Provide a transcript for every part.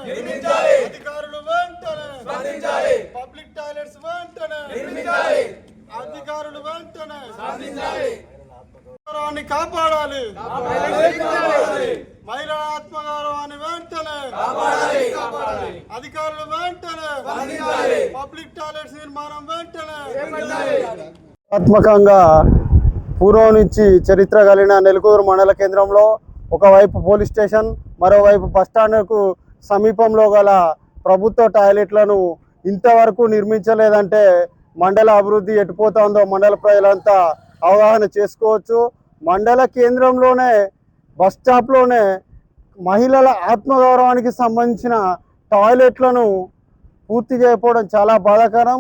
అధికారులు వెంటనే public toilets వెంటనే అధికారులు వెంటనే ఆత్మగౌరవాన్ని కాపాడాలి. మహిళల ఆత్మగౌరవాన్ని వెంటనే అధికారులు వెంటనే పబ్లిక్ టాయిలెట్స్ నిర్మాణం వెంటనే. ఆత్మకంగా పూర్వం నుంచి చరిత్ర కలిగిన నెలకూరు మండల కేంద్రంలో ఒకవైపు పోలీస్ స్టేషన్, మరోవైపు బస్టాండ్కు సమీపంలో గల ప్రభుత్వ టాయిలెట్లను ఇంతవరకు నిర్మించలేదంటే మండల అభివృద్ధి ఎటుపోతుందో మండల ప్రజలంతా అవగాహన చేసుకోవచ్చు. మండల కేంద్రంలోనే బస్ స్టాప్లోనే మహిళల ఆత్మగౌరవానికి సంబంధించిన టాయిలెట్లను పూర్తి చేయకపోవడం చాలా బాధాకరం.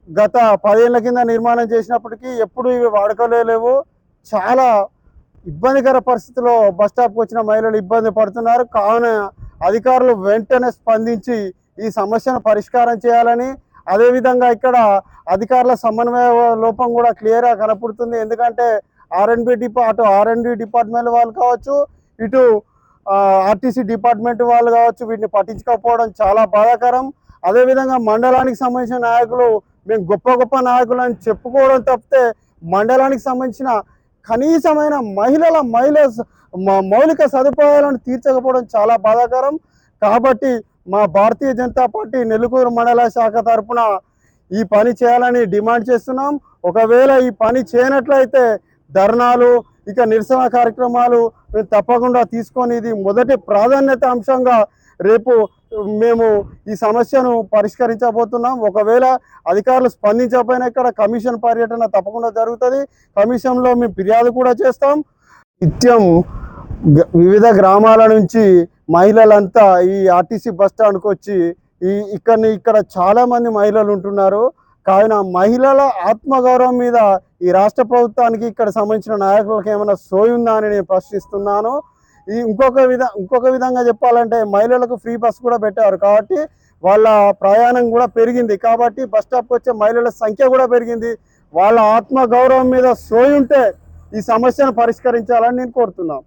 గత 10 ఏళ్ల కింద నిర్మాణం చేసినప్పటికీ ఎప్పుడు ఇవి వాడుకలో లేవు. చాలా ఇబ్బందికర పరిస్థితిలో బస్ స్టాప్కి వచ్చిన మహిళలు ఇబ్బంది పడుతున్నారు. కావున అధికారులు వెంటనే స్పందించి ఈ సమస్యను పరిష్కారం చేయాలని, అదేవిధంగా ఇక్కడ అధికారుల సమన్వయ లోపం కూడా క్లియర్గా కనపడుతుంది. ఎందుకంటే ఆర్ఎండ్బి డిపార్ట్మెంట్ వాళ్ళు కావచ్చు, ఇటు ఆర్టీసీ డిపార్ట్మెంట్ వాళ్ళు కావచ్చు, వీటిని పట్టించుకోకపోవడం చాలా బాధాకరం. అదేవిధంగా మండలానికి సంబంధించిన నాయకులు మేము గొప్ప గొప్ప నాయకులని చెప్పుకోవడం తప్పితే మండలానికి సంబంధించిన కనీసమైన మౌలిక సదుపాయాలను తీర్చకపోవడం చాలా బాధాకరం. కాబట్టి మా భారతీయ జనతా పార్టీ నెలకూరు మండల శాఖ తరఫున ఈ పని చేయాలని డిమాండ్ చేస్తున్నాం. ఒకవేళ ఈ పని చేయనట్లయితే ధర్నాలు, ఇక నిరసన కార్యక్రమాలు మేము తప్పకుండా తీసుకొని ఇది మొదటి ప్రాధాన్యత అంశంగా రేపు మేము ఈ సమస్యను పరిష్కరించబోతున్నాం. ఒకవేళ అధికారులు స్పందించకపోయినా ఇక్కడ కమిషన్ పర్యటన తప్పకుండా జరుగుతుంది. కమిషన్లో మేము ఫిర్యాదు కూడా చేస్తాం. నిత్యం వివిధ గ్రామాల నుంచి మహిళలంతా ఈ ఆర్టీసీ బస్ స్టాండ్కి వచ్చి ఇక్కడ చాలామంది మహిళలు ఉంటున్నారు. కావున మహిళల ఆత్మగౌరవం మీద ఈ రాష్ట్ర ప్రభుత్వానికి ఇక్కడ సంబంధించిన నాయకులకు ఏమైనా సోయి ఉందా అని నేను ప్రశ్నిస్తున్నాను. ఇంకొక విధంగా చెప్పాలంటే మహిళలకు ఫ్రీ బస్ కూడా పెట్టారు కాబట్టి వాళ్ళ ప్రయాణం కూడా పెరిగింది. కాబట్టి బస్ స్టాప్కి వచ్చే మహిళల సంఖ్య కూడా పెరిగింది. వాళ్ళ ఆత్మగౌరవం మీద సోయి ఉంటే ఈ సమస్యను పరిష్కరించాలని నేను కోరుతున్నాను.